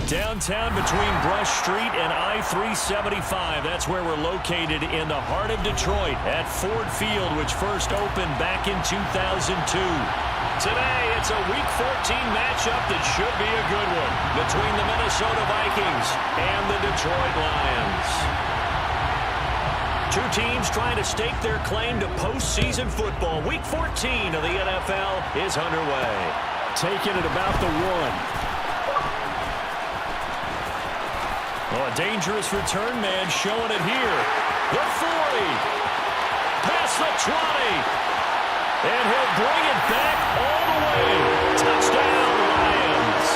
Downtown between Brush Street and I-375. That's where we're located in the heart of Detroit at Ford Field, which first opened back in 2002. Today, it's a Week 14 matchup that should be a good one between the Minnesota Vikings and the Detroit Lions. Two teams trying to stake their claim to postseason football. Week 14 of the NFL is underway. Taking it about the 1. Oh, a dangerous return man showing it here. The 40. Past the 20. And he'll bring it back all the way. Touchdown, Lions.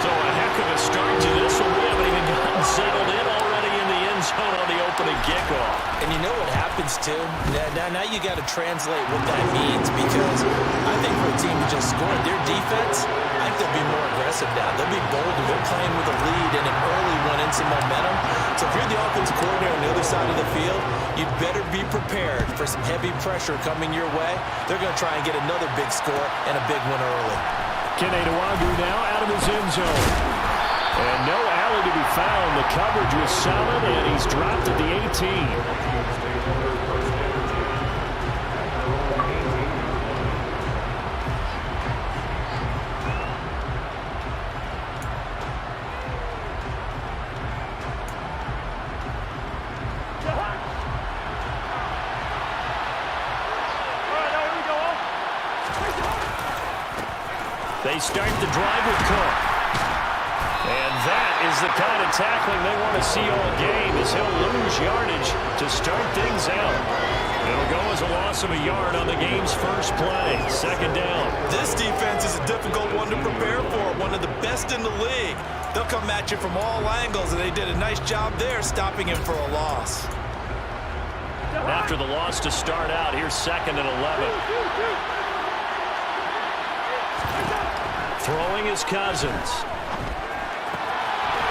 So a heck of a start to this one. We haven't even gotten settled in already in the end zone on the opening kickoff. And you know what happens, too? Now you got to translate what that means, because I think for a team to just score their defense, I think they'll be more aggressive now. They'll be bolder. They're playing with a lead and an early one and some momentum. So if you're the offensive coordinator on the other side of the field, you better be prepared for some heavy pressure coming your way. They're going to try and get another big score and a big one early. Kenewagu now out of his end zone. And no alley to be found. The coverage was solid, and he's dropped at the 18. They start the drive with Cook. And that is the kind of tackling they want to see all game, as he'll lose yardage to start things out. It'll go as a loss of a yard on the game's first play. Second down. This defense is a difficult one to prepare for, one of the best in the league. They'll come at you from all angles, and they did a nice job there stopping him for a loss. After the loss to start out, here's second and 11. Throwing is Cousins.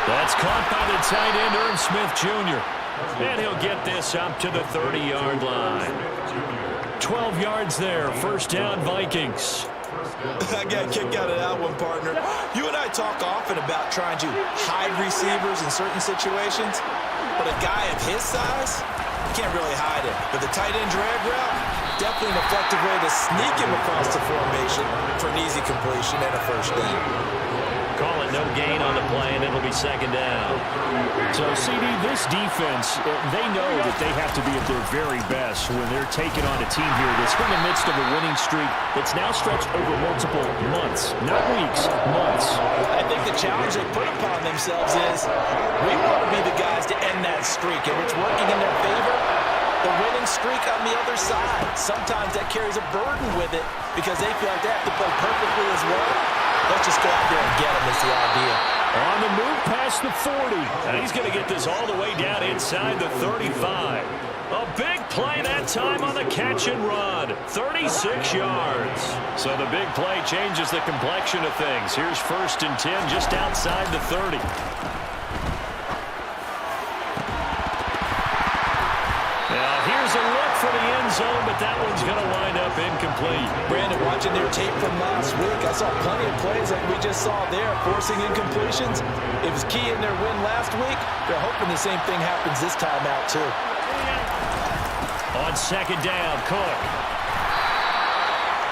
That's caught by the tight end, Irv Smith Jr. And he'll get this up to the 30-yard line. 12 yards there. First down, Vikings. I got a kick out of that one, partner. You and I talk often about trying to hide receivers in certain situations, but a guy of his size, you can't really hide him. But the tight end drag route, definitely an effective way to sneak him across the formation for an easy completion and a first down. Call it no gain on the play, and it'll be second down. So, CD, this defense, they know that they have to be at their very best when they're taking on a team here that's in the midst of a winning streak that's now stretched over multiple months, not weeks, months. I think the challenge they put upon themselves is we want to be the guys to end that streak, and it's working in their favor. The winning streak on the other side. Sometimes that carries a burden with it because they feel like they have to play perfectly as well. Let's just go out there and get them is the idea. On the move past the 40. And he's going to get this all the way down inside the 35. A big play that time on the catch and run. 36 yards. So the big play changes the complexion of things. Here's first and 10 just outside the 30. Here's a look for the end zone, but that one's going to wind up incomplete. Brandon, watching their tape from last week, I saw plenty of plays like we just saw there, forcing incompletions. It was key in their win last week. They're hoping the same thing happens this time out, too. On second down, Cook.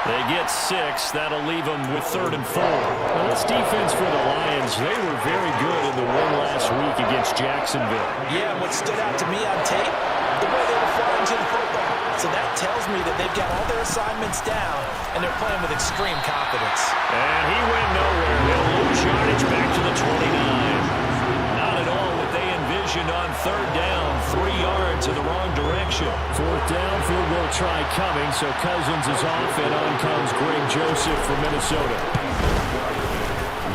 They get 6. That'll leave them with 3rd and 4. Well, this defense for the Lions, they were very good in the win last week against Jacksonville. Yeah, what stood out to me on tape, the way they were flying to the football. So that tells me that they've got all their assignments down, and they're playing with extreme confidence. And he went nowhere. They'll lose yardage back to try coming, so Cousins is off, and on comes Greg Joseph from Minnesota.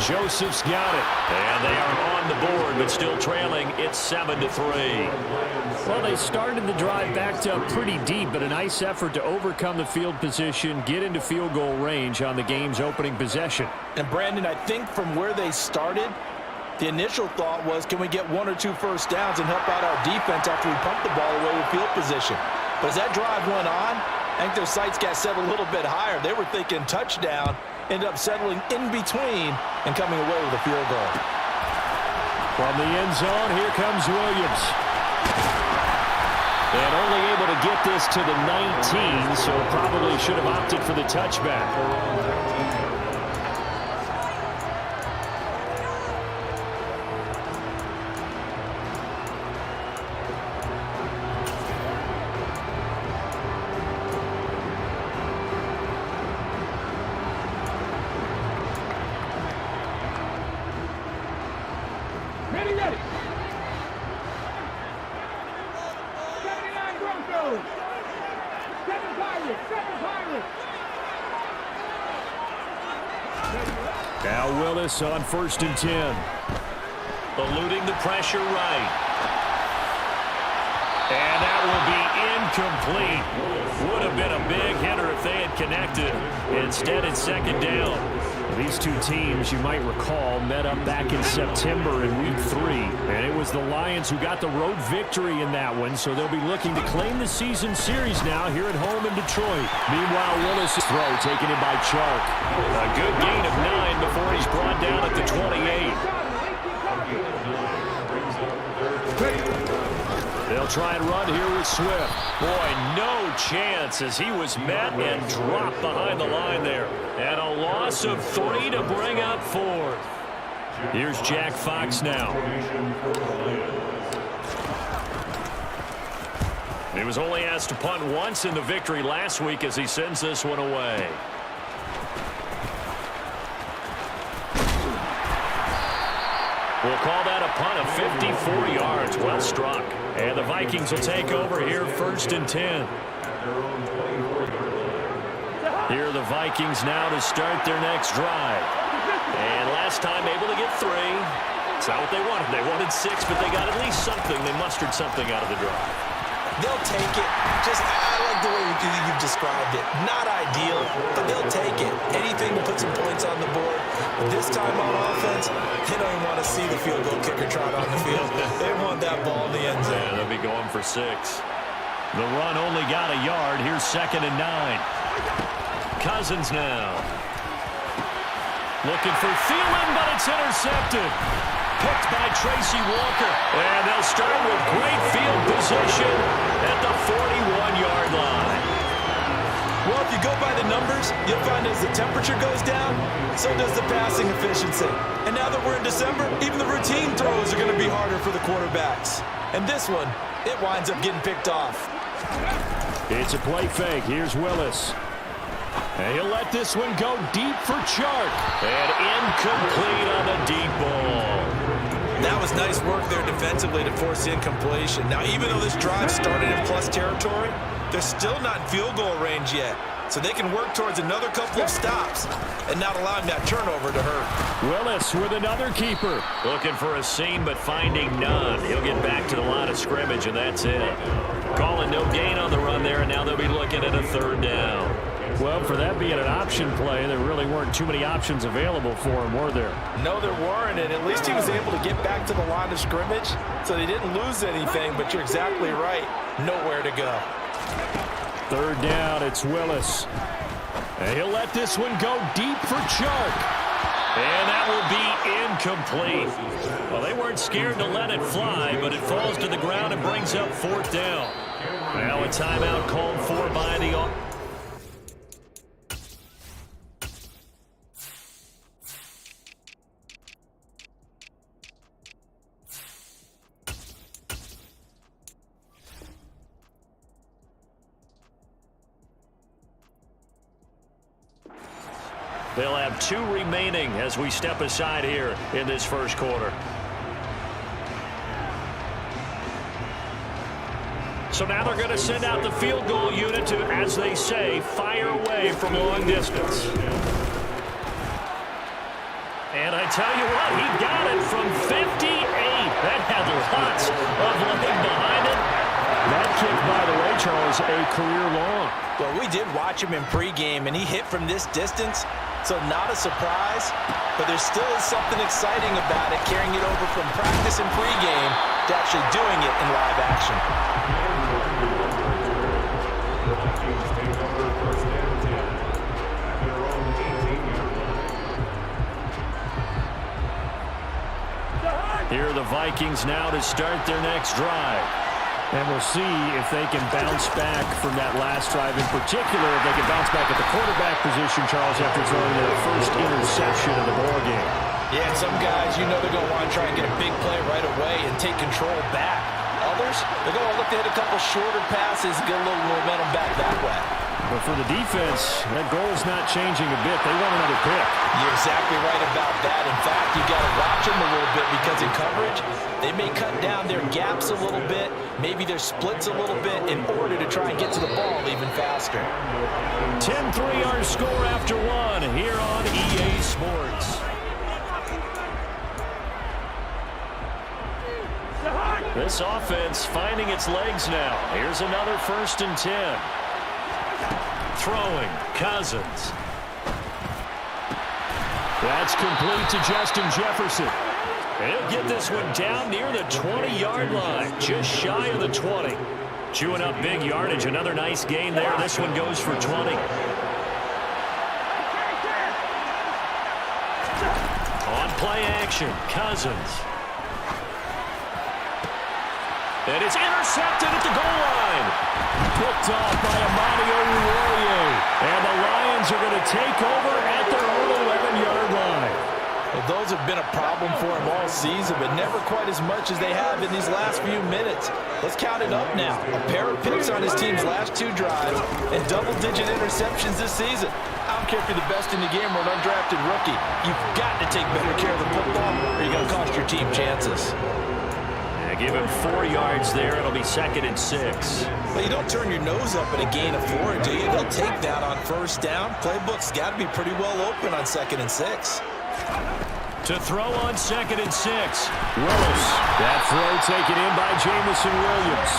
Joseph's got it. And they are on the board, but still trailing. It's 7-3. Well, they started the drive backed up pretty deep, but a nice effort to overcome the field position, get into field goal range on the game's opening possession. And, Brandon, I think from where they started, the initial thought was, can we get 1 or 2 first downs and help out our defense after we pump the ball away with field position? But as that drive went on, I think their sights got set a little bit higher. They were thinking touchdown, ended up settling in between and coming away with a field goal. From the end zone, here comes Williams. And only able to get this to the 19, so probably should have opted for the touchback. Now Willis on 1st and 10. Eluding the pressure right. And that will be incomplete. Would have been a big hitter if they had connected. Instead, it's 2nd down. These two teams, you might recall, met up back in September in Week 3. And it was the Lions who got the road victory in that one, so they'll be looking to claim the season series now here at home in Detroit. Meanwhile, Willis' throw taken in by Chark. A good gain of 9 before he's brought down at the 28. They'll try and run here with Swift. Boy, no chance as he was met and dropped behind the line there. And a loss of 3 to bring up 4th. Here's Jack Fox now. He was only asked to punt once in the victory last week as he sends this one away. We'll call that a punt of 54 yards. Well struck. And the Vikings will take over here 1st and 10. Here are the Vikings now to start their next drive. And last time able to get 3. It's not what they wanted. They wanted 6, but they got at least something. They mustered something out of the drive. They'll take it. I like the way you've described it. Not ideal, but they'll take it. Anything to put some points on the board. But this time on offense, they don't even want to see the field goal kicker trot on the field. They want that ball in the end zone. Yeah, they'll be going for 6. The run only got a yard. Here's 2nd and 9. Cousins now. Looking for Thielen, but it's intercepted. Picked by Tracy Walker. And they'll start with great field position at the 41-yard line. Well, if you go by the numbers, you'll find as the temperature goes down, so does the passing efficiency. And now that we're in December, even the routine throws are going to be harder for the quarterbacks. And this one, it winds up getting picked off. It's a play fake. Here's Willis. And he'll let this one go deep for Chark. And incomplete on the deep ball. That was nice work there defensively to force the incompletion. Now, even though this drive started in plus territory, they're still not in field goal range yet. So they can work towards another couple of stops and not allowing that turnover to hurt. Willis with another keeper. Looking for a seam, but finding none. He'll get back to the line of scrimmage, and that's it. Calling no gain on the run there, and now they'll be looking at a 3rd down. Well, for that being an option play, there really weren't too many options available for him, were there? No, there weren't, and at least he was able to get back to the line of scrimmage, so they didn't lose anything, but you're exactly right. Nowhere to go. 3rd down, it's Willis. And he'll let this one go deep for Chark. And that will be incomplete. Well, they weren't scared to let it fly, but it falls to the ground and brings up 4th down. Now a timeout called for by the offense. They'll have 2 remaining as we step aside here in this first quarter. So now they're going to send out the field goal unit to, as they say, fire away from long distance. And I tell you what, he got it from 58. That had lots of leg behind it. That kick, by the way, Charles, a career long. Well, we did watch him in pregame, and he hit from this distance, so not a surprise. But there still is something exciting about it, carrying it over from practice and pregame to actually doing it in live action. Here are the Vikings now to start their next drive. And we'll see if they can bounce back from that last drive. In particular, if they can bounce back at the quarterback position, Charles, after throwing their first interception of the ballgame. Yeah, and some guys, you know they're going to want to try and get a big play right away and take control back. Others, they're going to look to hit a couple shorter passes and get a little momentum back that way. But for the defense, that goal's not changing a bit. They want another pick. You're exactly right about that. In fact, you got to watch them a little bit because in coverage, they may cut down their gaps a little bit, maybe their splits a little bit in order to try and get to the ball even faster. 10-3 our score after one here on EA Sports. This offense finding its legs now. Here's another 1st and 10. Throwing, Cousins. That's complete to Justin Jefferson. He'll get this one down near the 20-yard line, just shy of the 20. Chewing up big yardage, another nice gain there. This one goes for 20. On play action, Cousins. And it's intercepted at the goal line. Picked off by Amani Oruwariye. And the Lions are going to take over at their own 11-yard line. Well, those have been a problem for him all season, but never quite as much as they have in these last few minutes. Let's count it up now. A pair of picks on his team's last 2 drives and double-digit interceptions this season. I don't care if you're the best in the game or an undrafted rookie. You've got to take better care of the football or you're going to cost your team chances. Give him 4 yards there. It'll be 2nd and 6. Well, you don't turn your nose up at a gain of 4, do you? They'll take that on 1st down. Playbook's got to be pretty well open on 2nd and 6. To throw on 2nd and 6. Willis. That throw taken in by Jamison Williams.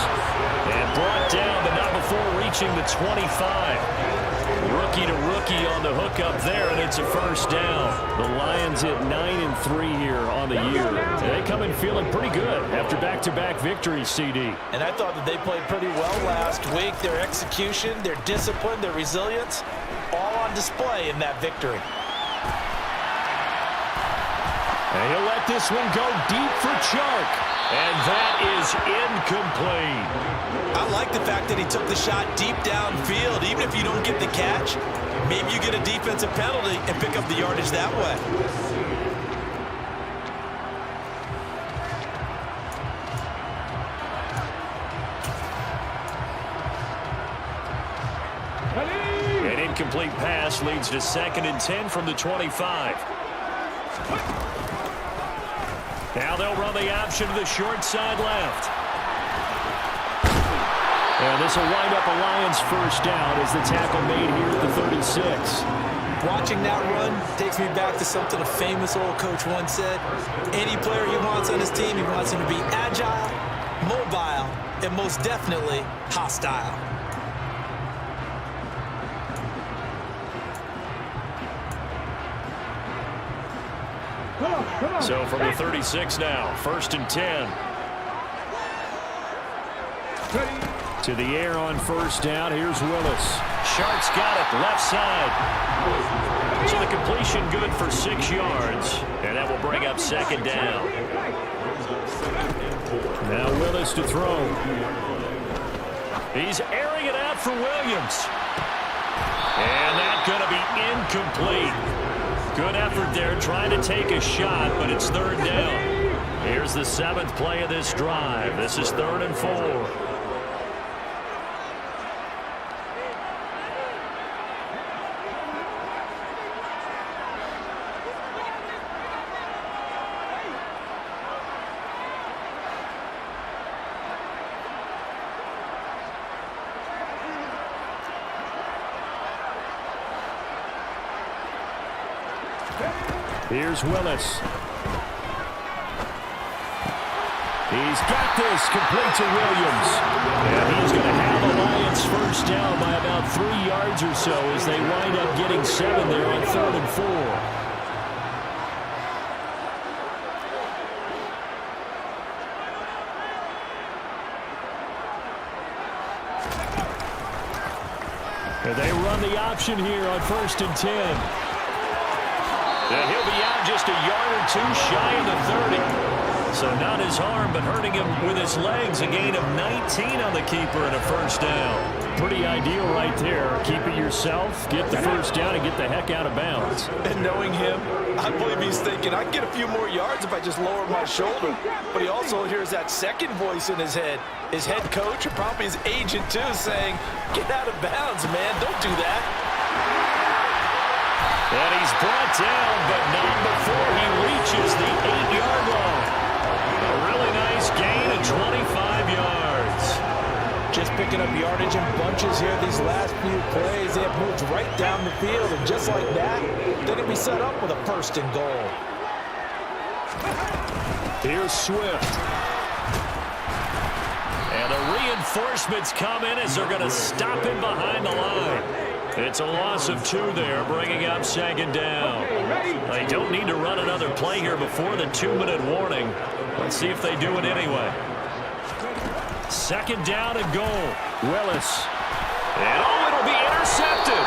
And brought down, but not before reaching the 25. Rookie to rookie on the hookup there, and it's a 1st down. The Lions at 9-3 here on the year. They come in feeling pretty good after back-to-back victories, CD. And I thought that they played pretty well last week. Their execution, their discipline, their resilience, all on display in that victory. And he'll let this one go deep for Chark. And that is incomplete. I like the fact that he took the shot deep downfield. Even if you don't get the catch, maybe you get a defensive penalty and pick up the yardage that way. An incomplete pass leads to 2nd and 10 from the 25. Now they'll run the option to the short side left. And this will wind up a Lions 1st down as the tackle made here at the 36. Watching that run takes me back to something a famous old coach once said. Any player he wants on his team, he wants him to be agile, mobile, and most definitely hostile. So from the 36 now, 1st and 10. To the air on 1st down. Here's Willis. Shark's got it, left side. So the completion good for 6 yards. And that will bring up 2nd down. Now Willis to throw. He's airing it out for Williams. And that's going to be incomplete. Good effort there trying to take a shot, but it's 3rd down. Here's the 7th play of this drive. This is 3rd and 4. Here's Willis. He's got this, complete to Williams. And he's going to have the Lions first down by about 3 yards or so as they wind up getting 7 there on 3rd and 4. And they run the option here on 1st and 10. And he'll be out just a yard or two shy of the 30. So not his arm, but hurting him with his legs. A gain of 19 on the keeper and a first down. Pretty ideal right there. Keep it yourself, get the first down, and get the heck out of bounds. And knowing him, I believe he's thinking, I can get a few more yards if I just lower my shoulder. But he also hears that second voice in his head. His head coach, or probably his agent too, saying, get out of bounds, man. Don't do that. And he's brought down, but not before he reaches the 8-yard line. A really nice gain of 25 yards. Just picking up yardage in bunches here these last few plays. They have moved right down the field, and just like that, they're going to be set up with a 1st and goal. Here's Swift. And the reinforcements come in as they're going to stop him behind the line. It's a loss of 2 there, bringing up 2nd down. They don't need to run another play here before the 2-minute warning. Let's see if they do it anyway. 2nd down and goal. Willis. And it'll be intercepted.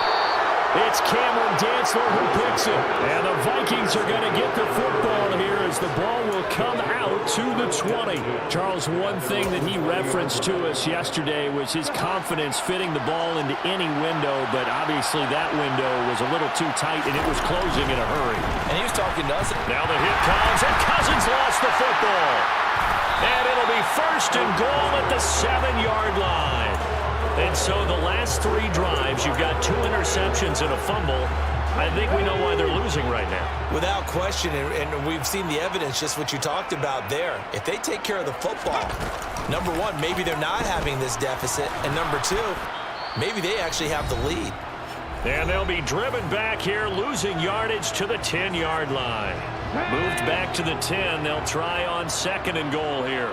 It's Cameron Dantzler who picks it. And the Vikings are going to get the football here as the ball will come out to the 20. Charles, one thing that he referenced to us yesterday was his confidence fitting the ball into any window, but obviously that window was a little too tight and it was closing in a hurry. And he was talking to us. Now the hit comes, and Cousins lost the football. And it'll be 1st and goal at the 7-yard line. And so the last 3 drives, you've got 2 interceptions and a fumble. I think we know why they're losing right now. Without question, and we've seen the evidence, just what you talked about there. If they take care of the football, number 1, maybe they're not having this deficit. And number 2, maybe they actually have the lead. And they'll be driven back here, losing yardage to the 10-yard line. Moved back to the 10. They'll try on 2nd and goal here.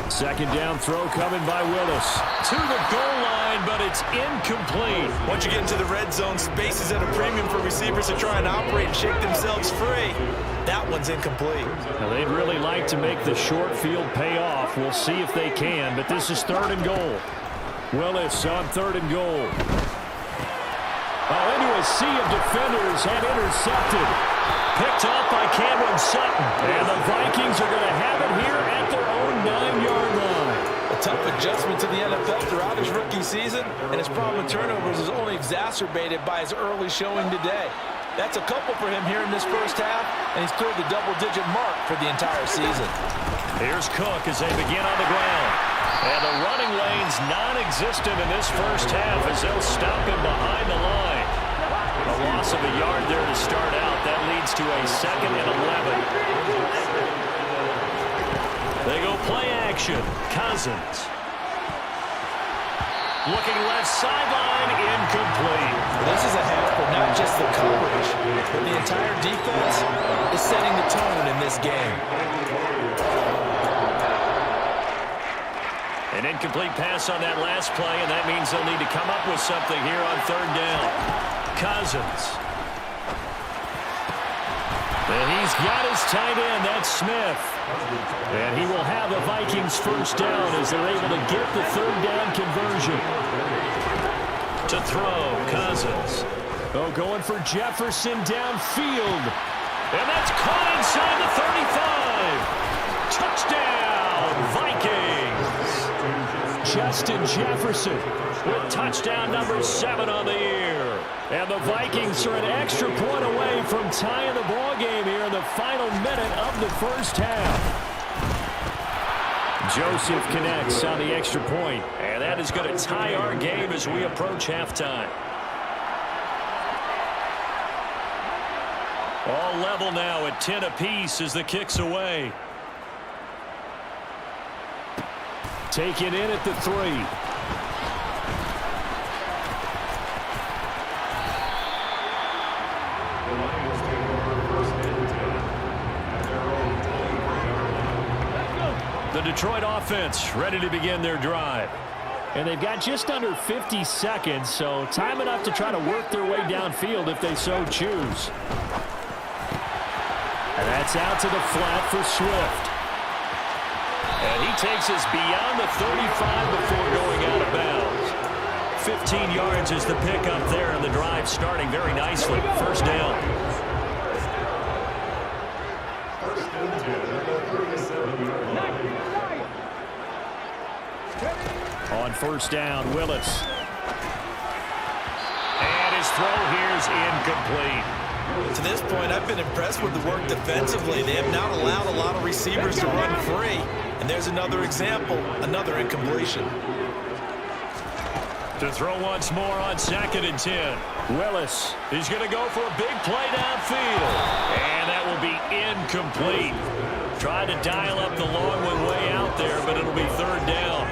2nd down throw coming by Willis. To the goal line, but it's incomplete. Once you get into the red zone, space is at a premium for receivers to try and operate and shake themselves free. That one's incomplete. Now, they'd really like to make the short field pay off. We'll see if they can, but this is 3rd and goal. Willis on 3rd and goal. Into a sea of defenders and intercepted. Picked off by Cameron Sutton. And the Vikings are going to have it here at their own 9-yard line. A tough adjustment to the NFL throughout his rookie season, and his problem with turnovers is only exacerbated by his early showing today. That's a couple for him here in this first half, and he's cleared the double-digit mark for the entire season. Here's Cook as they begin on the ground. And the running lane's non-existent in this first half as they'll stop him behind the line. A loss of a yard there to start out. That leads to a 2nd and 11. They go play action. Cousins. Looking left sideline, incomplete. This is a half for not just the coverage, but the entire defense is setting the tone in this game. An incomplete pass on that last play, and that means they'll need to come up with something here on 3rd down. Cousins. And he's got his tight end. That's Smith. And he will have the Vikings first down as they're able to get the 3rd down conversion. To throw, Cousins. Oh, going for Jefferson downfield. And that's caught inside the 35. Touchdown, Vikings. Justin Jefferson with touchdown number 7 on the year. And the Vikings are an extra point away from tying the ball game here in the final minute of the first half. Joseph connects on the extra point. And that is going to tie our game as we approach halftime. All level now at 10 apiece as the kick's away. Taken in at the 3. The Detroit offense ready to begin their drive. And they've got just under 50 seconds, so time enough to try to work their way downfield if they so choose. And that's out to the flat for Swift. And he takes us beyond the 35 before going out of bounds. 15 yards is the pickup there, and the drive starting very nicely. First down. On first down, Willis. And his throw here is incomplete. To this point, I've been impressed with the work defensively. They have not allowed a lot of receivers to run free. And there's another example, another incompletion. To throw once more on 2nd and 10. Willis. He's going to go for a big play downfield. And that will be incomplete. Tried to dial up the long one way out there, but it'll be third down.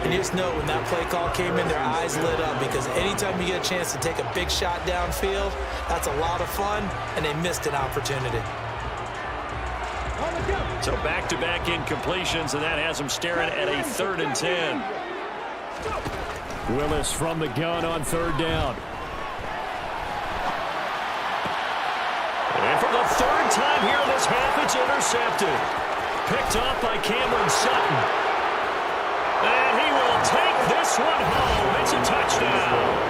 And you just know when that play call came in, their eyes lit up because anytime you get a chance to take a big shot downfield, that's a lot of fun, and they missed an opportunity. So back-to-back incompletions, and that has them staring at a 3rd and 10. Willis from the gun on third down. And for the third time here in this half, it's intercepted. Picked off by Cameron Sutton. And he will take this one home. It's a touchdown.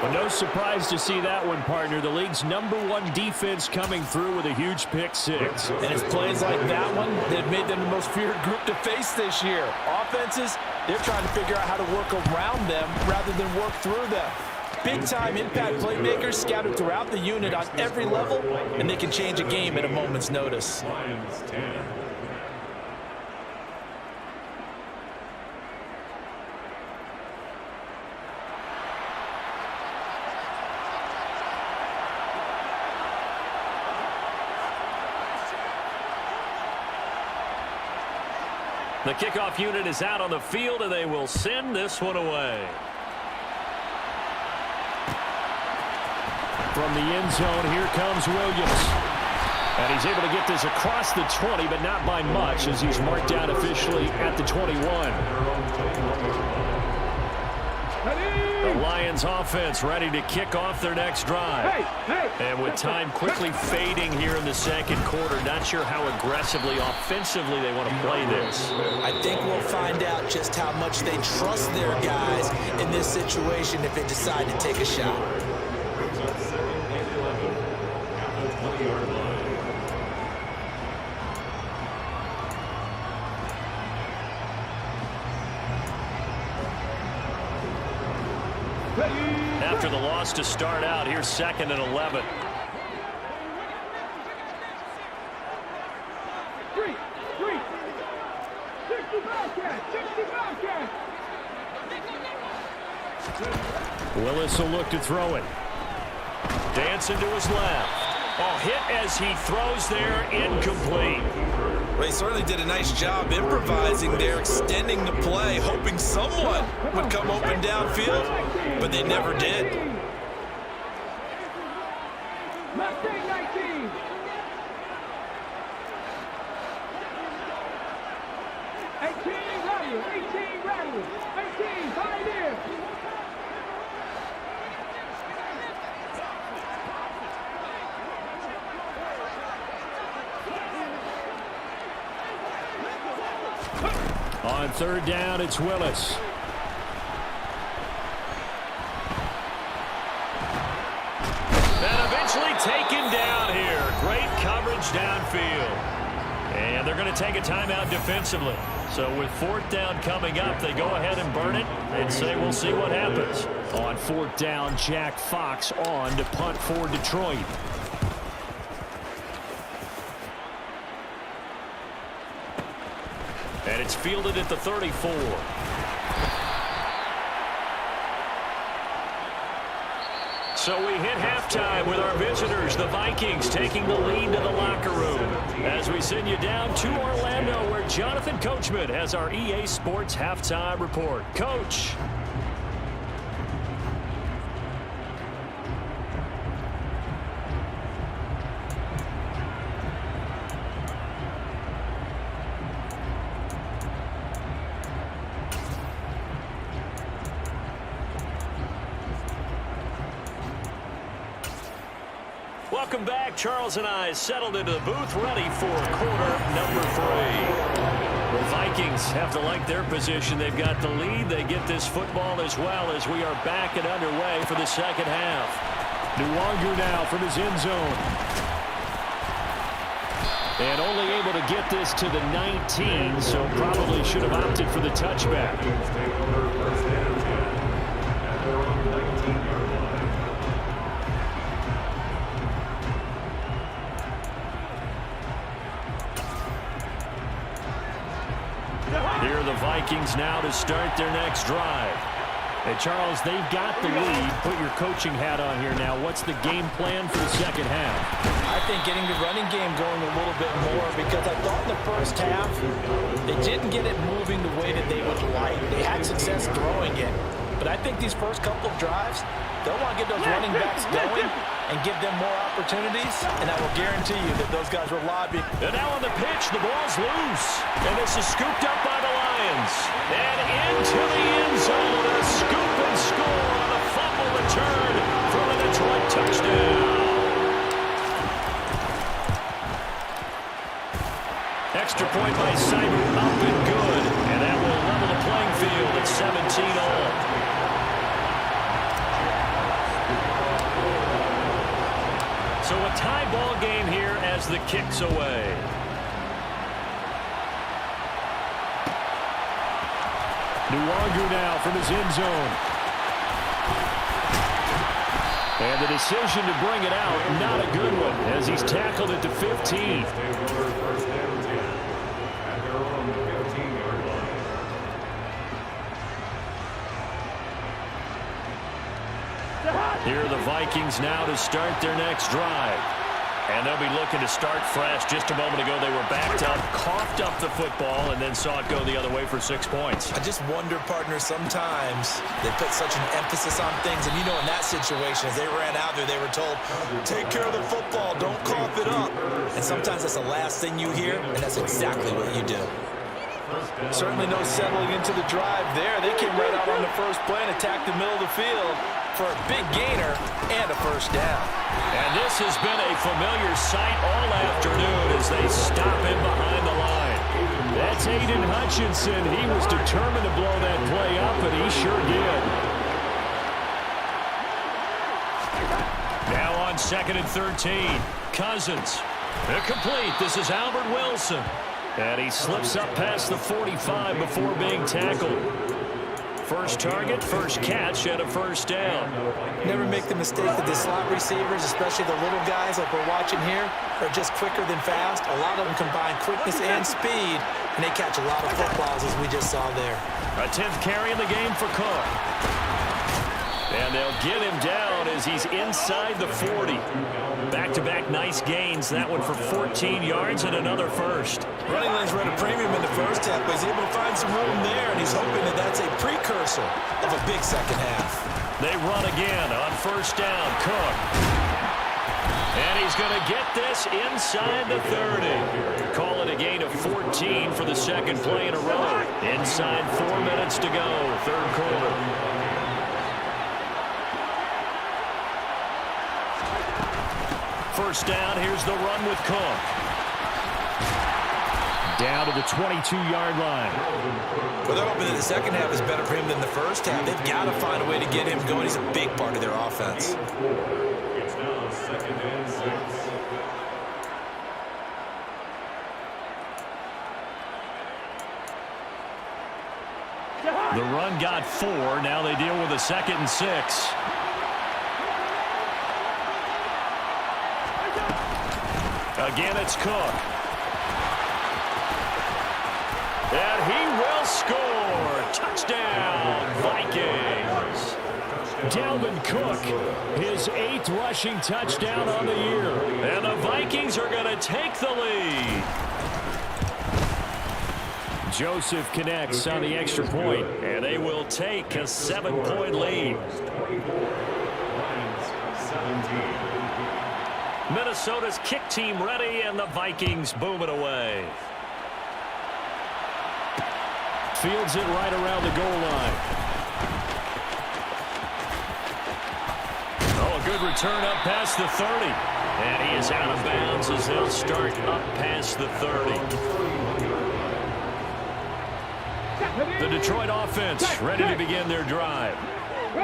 Well, no surprise to see that one, partner. The league's #1 defense coming through with a huge pick six. And it's plays like that one that made them the most feared group to face this year. Offenses, they're trying to figure out how to work around them rather than work through them. Big-time impact playmakers scattered throughout the unit on every level, and they can change a game at a moment's notice. The kickoff unit is out on the field, and they will send this one away. From the end zone, here comes Williams. And he's able to get this across the 20, but not by much as he's marked down officially at the 21. The Lions offense ready to kick off their next drive. And with time quickly fading here in the second quarter, not sure how aggressively, offensively they want to play this. I think we'll find out just how much they trust their guys in this situation if they decide to take a shot. After the loss to start out, here's 2nd and 11. Willis will look to throw it. Dancing to his left. Oh, hit as he throws there, incomplete. Well, he certainly did a nice job improvising there, extending the play, hoping someone would come open downfield, but they never did. Mustang 19. 18 Radius, 18 Radius, 18 Pioneer. On third down, it's Willis. And eventually taken down here. Great coverage downfield. And they're going to take a timeout defensively. So with 4th down coming up, they go ahead and burn it and say we'll see what happens. On 4th down, Jack Fox on to punt for Detroit. And it's fielded at the 34. So we hit halftime with our visitors, the Vikings, taking the lead to the locker room. As we send you down to Orlando, where Jonathan Coachman has our EA Sports halftime report. Coach. Welcome back. Charles and I settled into the booth, ready for quarter number 3. The Vikings have to like their position. They've got the lead. They get this football as well as we are back and underway for the second half. Nwangu now from his end zone. And only able to get this to the 19, so probably should have opted for the touchback. Here are the Vikings now to start their next drive. Hey, Charles, they've got the lead. Put your coaching hat on here now. What's the game plan for the second half? I think getting the running game going a little bit more, because I thought in the first half they didn't get it moving the way that they would like. They had success throwing it. But I think these first couple of drives, they'll want to get those running backs going and give them more opportunities, and I will guarantee you that those guys will lobby. And now on the pitch, the ball's loose. And this is scooped up by the Lions. And into the end zone, a scoop and score on a fumble return for the Detroit touchdown. Extra point by Cyber, up and good. And that will level the playing field at 17-all. So a tie ball game here as the kick's away. Nwangu now from his end zone. And the decision to bring it out, not a good one, as he's tackled at the 15. Here are the Vikings now to start their next drive. And they'll be looking to start fresh. Just a moment ago, they were backed up, coughed up the football, and then saw it go the other way for 6 points. I just wonder, partner, sometimes they put such an emphasis on things. And, you know, in that situation, as they ran out there, they were told, take care of the football, don't cough it up. And sometimes that's the last thing you hear, and that's exactly what you do. Certainly no settling into the drive there. They came right out on the first play and attacked the middle of the field for a big gainer and a first down. And this has been a familiar sight all afternoon as they stop him behind the line. That's Aiden Hutchinson. He was determined to blow that play up, and he sure did. Now on 2nd and 13. Cousins. Incomplete. This is Albert Wilson. And he slips up past the 45 before being tackled. First target, first catch, and a first down. Never make the mistake that the slot receivers, especially the little guys like we're watching here, are just quicker than fast. A lot of them combine quickness and speed, and they catch a lot of footballs, as we just saw there. A 10th carry in the game for Cook. And they'll get him down as he's inside the 40. Back-to-back nice gains. That one for 14 yards and another first. Running lanes were at a premium in the first half, but he's able to find some room there, and he's hoping that that's a precursor of a big second half. They run again on first down. Cook. And he's going to get this inside the 30. Call it a gain of 14 for the second play in a row. Inside 4 minutes to go, third quarter. First down, here's the run with Cook. Down to the 22-yard line. Well, they're hoping that the second half is better for him than the first half. They've got to find a way to get him going. He's a big part of their offense. It's now 2nd and 6. The run got 4. Now they deal with a 2nd and 6. Again, it's Cook. And he will score. Touchdown, Vikings. Dalvin Cook, his 8th rushing touchdown on the year. And the Vikings are going to take the lead. Joseph connects on the extra point. And they will take a 7-point lead. Minnesota's kick team ready, and the Vikings boom it away. Fields it right around the goal line. Oh, good return up past the 30. And he is out of bounds as they'll start up past the 30. The Detroit offense ready to begin their drive.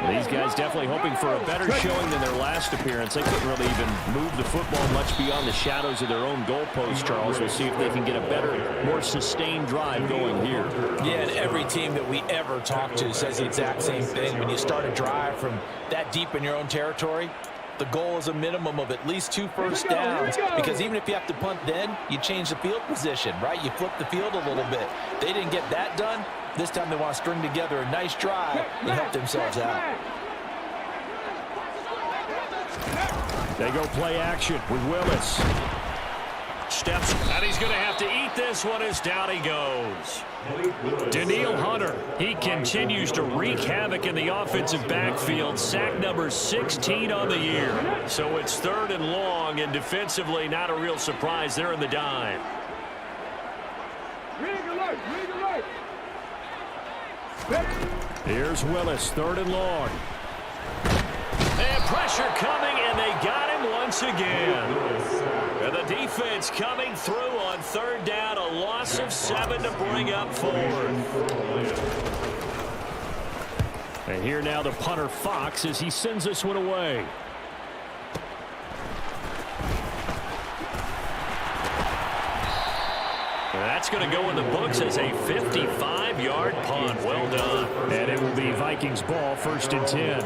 These guys definitely hoping for a better showing than their last appearance. They couldn't really even move the football much beyond the shadows of their own goalpost, Charles. We'll see if they can get a better, more sustained drive going here. Yeah, and every team that we ever talk to says the exact same thing. When you start a drive from that deep in your own territory, the goal is a minimum of at least 2 first downs, because even if you have to punt then, you change the field position, right? You flip the field a little bit. They didn't get that done. This time they want to string together a nice drive and help themselves out. They go play action with Willis. Steps, and he's going to have to eat this one as down he goes. Daniil Hunter, he continues to wreak havoc in the offensive backfield. Sack number 16 on the year. So it's 3rd and long, and defensively not a real surprise. They're in the dime. Here's Willis, 3rd and long. And pressure coming, and they got him once again. And the defense coming through on 3rd down, a loss of 7 to bring up 4th. And here now the punter Fox as he sends this one away. That's going to go in the books as a 55-yard punt. Well done. And it will be Vikings ball, 1st and 10.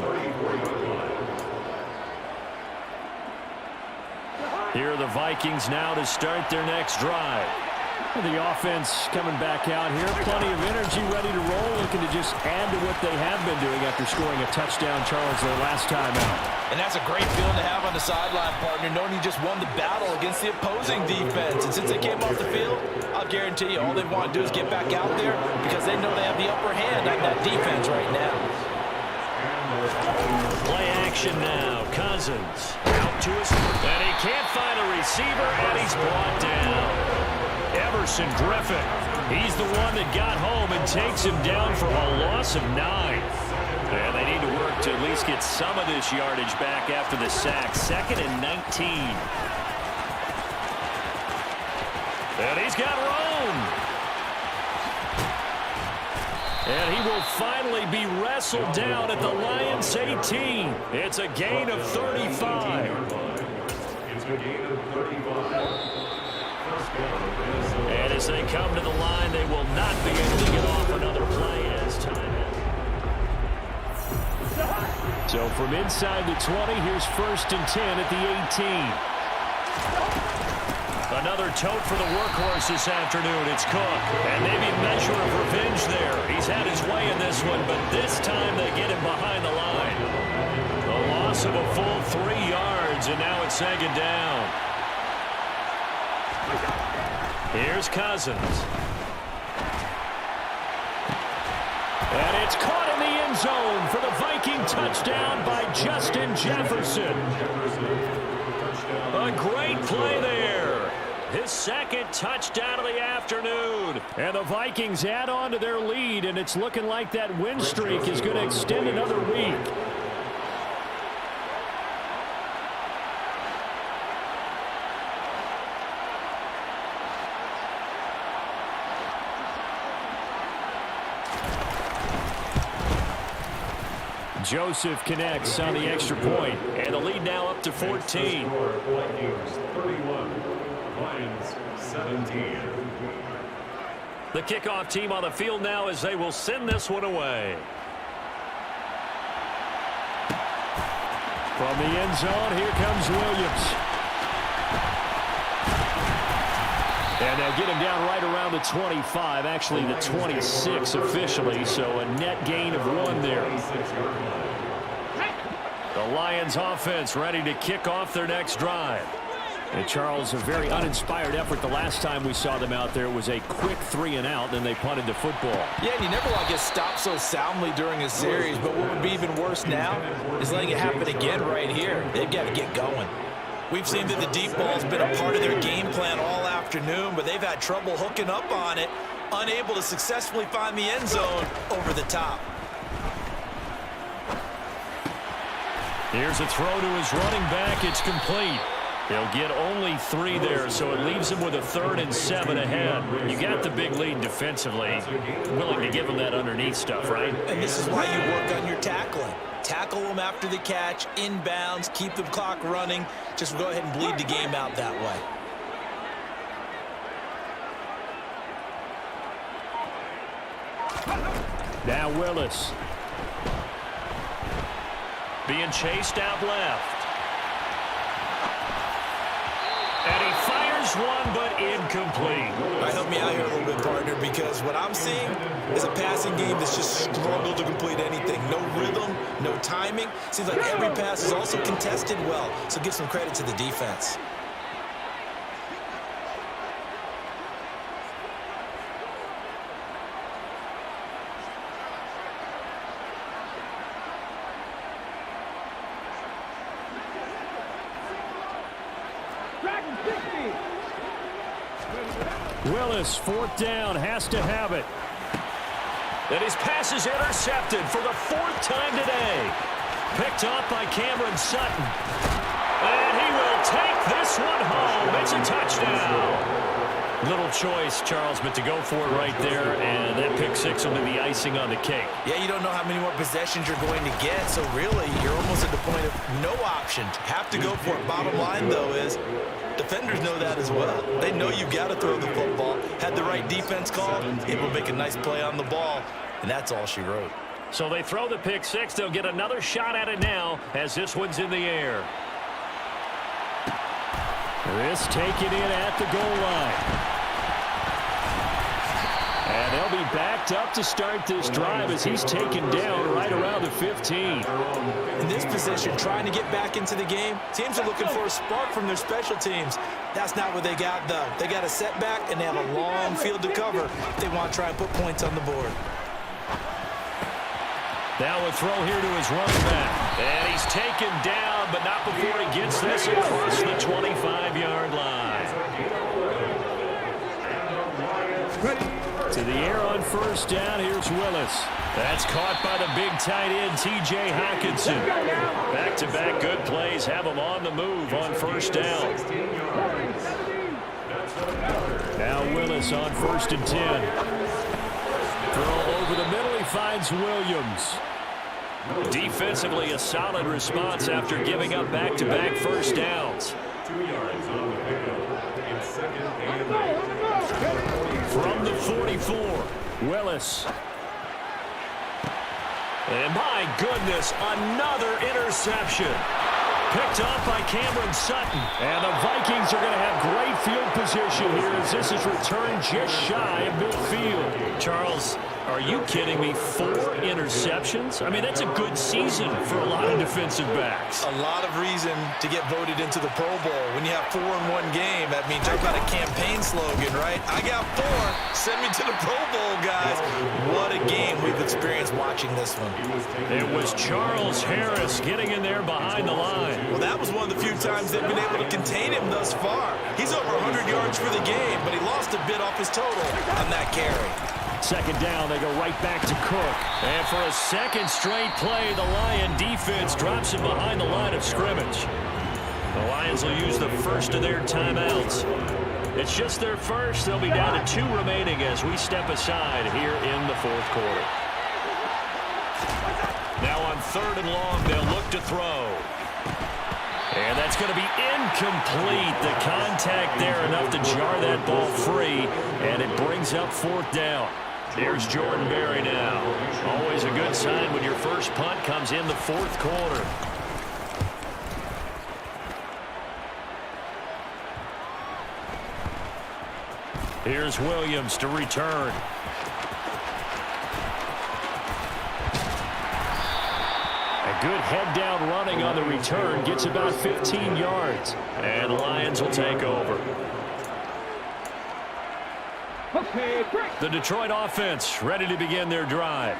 Here are the Vikings now to start their next drive. The offense coming back out here. Plenty of energy, ready to roll, looking to just add to what they have been doing after scoring a touchdown, Charles, their last time out. And that's a great feeling to have on the sideline, partner, knowing you just won the battle against the opposing defense. And since they came off the field, I'll guarantee you all they want to do is get back out there because they know they have the upper hand on that defense right now. Play action now. Cousins out to his, and he can't find a receiver, and he's brought down. Everson Griffin, he's the one that got home and takes him down for a loss of 9. And they need to work to at least get some of this yardage back after the sack. 2nd and 19. And he's got Roan. And he will finally be wrestled down at the Lions 18. It's a gain of 35. It's a gain of 35. And as they come to the line, they will not be able to get off another play as time. So from inside the 20, here's 1st and 10 at the 18. Another tote for the workhorse this afternoon. It's Cook. And maybe a measure of revenge there. He's had his way in this one, but this time they get him behind the line. A loss of a full 3 yards, and now it's 2nd down. Here's Cousins. And it's caught in the end zone for the Viking touchdown by Justin Jefferson. A great play there. His 2nd touchdown of the afternoon. And the Vikings add on to their lead, and it's looking like that win streak is going to extend another week. Joseph connects on the extra point, and the lead now up to 14. Vikings 31, Lions 17. The kickoff team on the field now as they will send this one away. From the end zone, here comes Williams. And they'll get him down right around the 25, actually the 26 officially, so a net gain of 1 there. The Lions offense ready to kick off their next drive. And Charles, a very uninspired effort the last time we saw them out there. It was a quick 3 and out, then they punted the football. Yeah, and you never want to get stopped so soundly during a series, but what would be even worse now is letting it happen again right here. They've got to get going. We've seen that the deep ball's been a part of their game plan all afternoon, but they've had trouble hooking up on it, unable to successfully find the end zone over the top. Here's a throw to his running back. It's complete. He'll get only 3 there, so it leaves him with a 3rd and 7 ahead. You got the big lead defensively. Willing to give him that underneath stuff, right? And this is why you work on your tackling. Tackle them after the catch, inbounds, keep the clock running. Just go ahead and bleed the game out that way. Now Willis. Being chased out left. And he fires one, but incomplete. All right, help me out here a little bit, partner, because what I'm seeing is a passing game that's just struggled to complete anything. No rhythm, no timing. Seems like every pass is also contested well, so give some credit to the defense. Willis, 4th down, has to have it. And his pass is intercepted for the 4th time today. Picked off by Cameron Sutton. And he will take this one home. It's a touchdown. Little choice, Charles, but to go for it right there, and that pick 6 will be the icing on the cake. Yeah, you don't know how many more possessions you're going to get, so really you're almost at the point of no option. Have to go for it. Bottom line, though, is defenders know that as well. They know you've got to throw the football. Had the right defense call, it will make a nice play on the ball, and that's all she wrote. So they throw the pick 6. They'll get another shot at it now as this one's in the air. This taken in at the goal line. And they'll be backed up to start this drive as he's taken down right around the 15. In this position, trying to get back into the game, teams are looking for a spark from their special teams. That's not what they got, though. They got a setback, and they have a long field to cover if they want to try and put points on the board. Now a throw here to his running back. And he's taken down, but not before he gets this across the 25-yard line. To the air on 1st down, here's Willis. That's caught by the big tight end, T.J. Hockenson. Back-to-back good plays have him on the move on 1st down. Now Willis on 1st and 10. Throw over the middle, he finds Williams. Defensively, a solid response after giving up back-to-back 1st downs. 2 yards on the pickup. It's 2nd and 8. From the 44, Willis. And my goodness, another interception. Picked off by Cameron Sutton. And the Vikings are going to have great field position here as this is returned just shy of midfield. Charles, are you kidding me? 4 interceptions? I mean, that's a good season for a lot of defensive backs. A lot of reason to get voted into the Pro Bowl. When you have 4 in one game, that means talk about a campaign slogan, right? I got 4. Send me to the Pro Bowl, guys. What a game we've experienced watching this one. It was Charles Harris getting in there behind the line. Well, that was one of the few times they've been able to contain him thus far. He's over 100 yards for the game, but he lost a bit off his total on that carry. 2nd down, they go right back to Cook. And for a second straight play, the Lion defense drops him behind the line of scrimmage. The Lions will use the first of their timeouts. It's just their first. They'll be down to 2 remaining as we step aside here in the 4th quarter. Now on 3rd and long, they'll look to throw. And that's going to be incomplete. The contact there enough to jar that ball free, and it brings up 4th down. Here's Jordan Berry now. Always a good sign when your first punt comes in the 4th quarter. Here's Williams to return. A good head-down running on the return. Gets about 15 yards. And Lions will take over. The Detroit offense ready to begin their drive.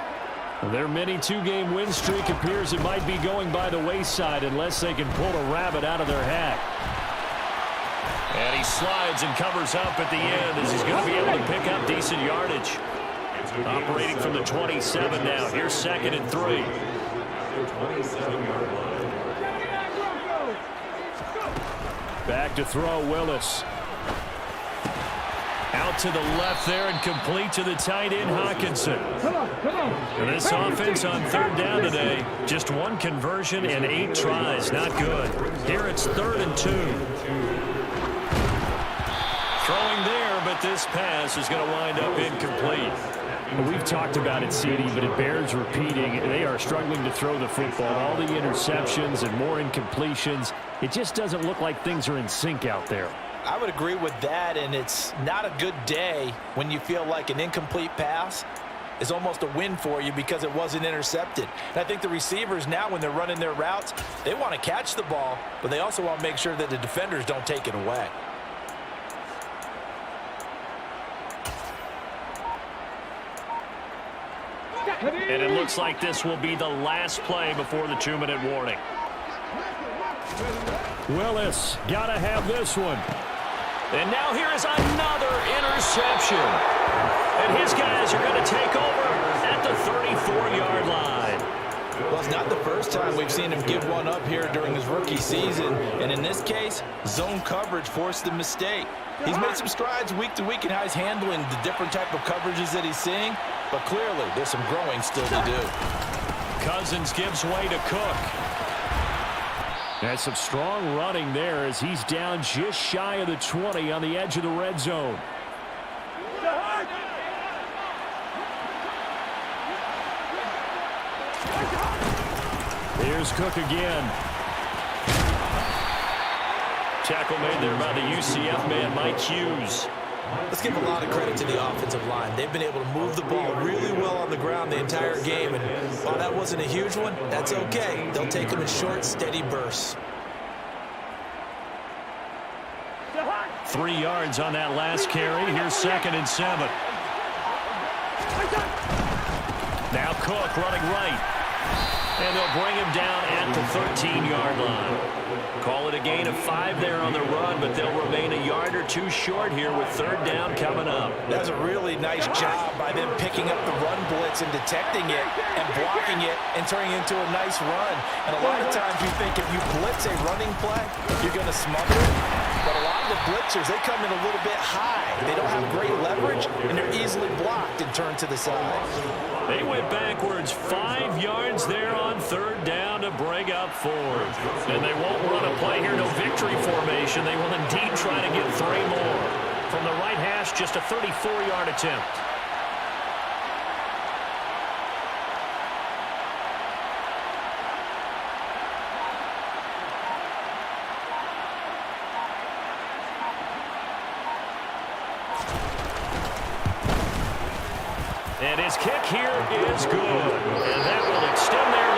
Their mini 2-game win streak appears it might be going by the wayside unless they can pull a rabbit out of their hat. And he slides and covers up at the end as he's going to be able to pick up decent yardage. Operating from the 27 now. Here's 2nd and 3. 27-yard line. Back to throw, Willis. Out to the left there and complete to the tight end, Hawkinson. Come on. And this offense on third down today, just one conversion and 8 tries. Not good. Here it's 3rd and 2. Throwing there, but this pass is going to wind up incomplete. We've talked about it, CD, but it bears repeating. They are struggling to throw the football. All the interceptions and more incompletions. It just doesn't look like things are in sync out there. I would agree with that, and it's not a good day when you feel like an incomplete pass is almost a win for you because it wasn't intercepted. And I think the receivers now, when they're running their routes, they want to catch the ball, but they also want to make sure that the defenders don't take it away. And it looks like this will be the last play before the 2-minute warning. Willis, got to have this one. And now here is another interception. And his guys are going to take over at the 34-yard line. Well, it's not the first time we've seen him give one up here during his rookie season. And in this case, zone coverage forced the mistake. He's made some strides week to week in how he's handling the different type of coverages that he's seeing. But clearly, there's some growing still to do. Cousins gives way to Cook. That's some strong running there as he's down just shy of the 20 on the edge of the red zone. Here's Cook again. Tackle made there by the UCF man, Mike Hughes. Let's give a lot of credit to the offensive line. They've been able to move the ball really well on the ground the entire game. And while that wasn't a huge one, that's okay. They'll take them in short, steady bursts. 3 yards on that last carry. Here's 2nd and 7. Now Cook running right. And they'll bring him down at the 13-yard line. Call it a gain of 5 there on the run, but they'll remain a yard or 2 short here with 3rd down coming up. That's a really nice job by them picking up the run blitz and detecting it and blocking it and turning it into a nice run. And a lot of times you think if you blitz a running play, you're going to smother it. But a lot of the blitzers, they come in a little bit high. They don't have great leverage, and they're easily blocked and turned to the side. They went backwards 5 yards there on 3rd down to bring up 4th. And they won't run a play here, no victory formation. They will indeed try to get 3 more. From the right hash, just a 34-yard attempt. And his kick here is good. And that will extend their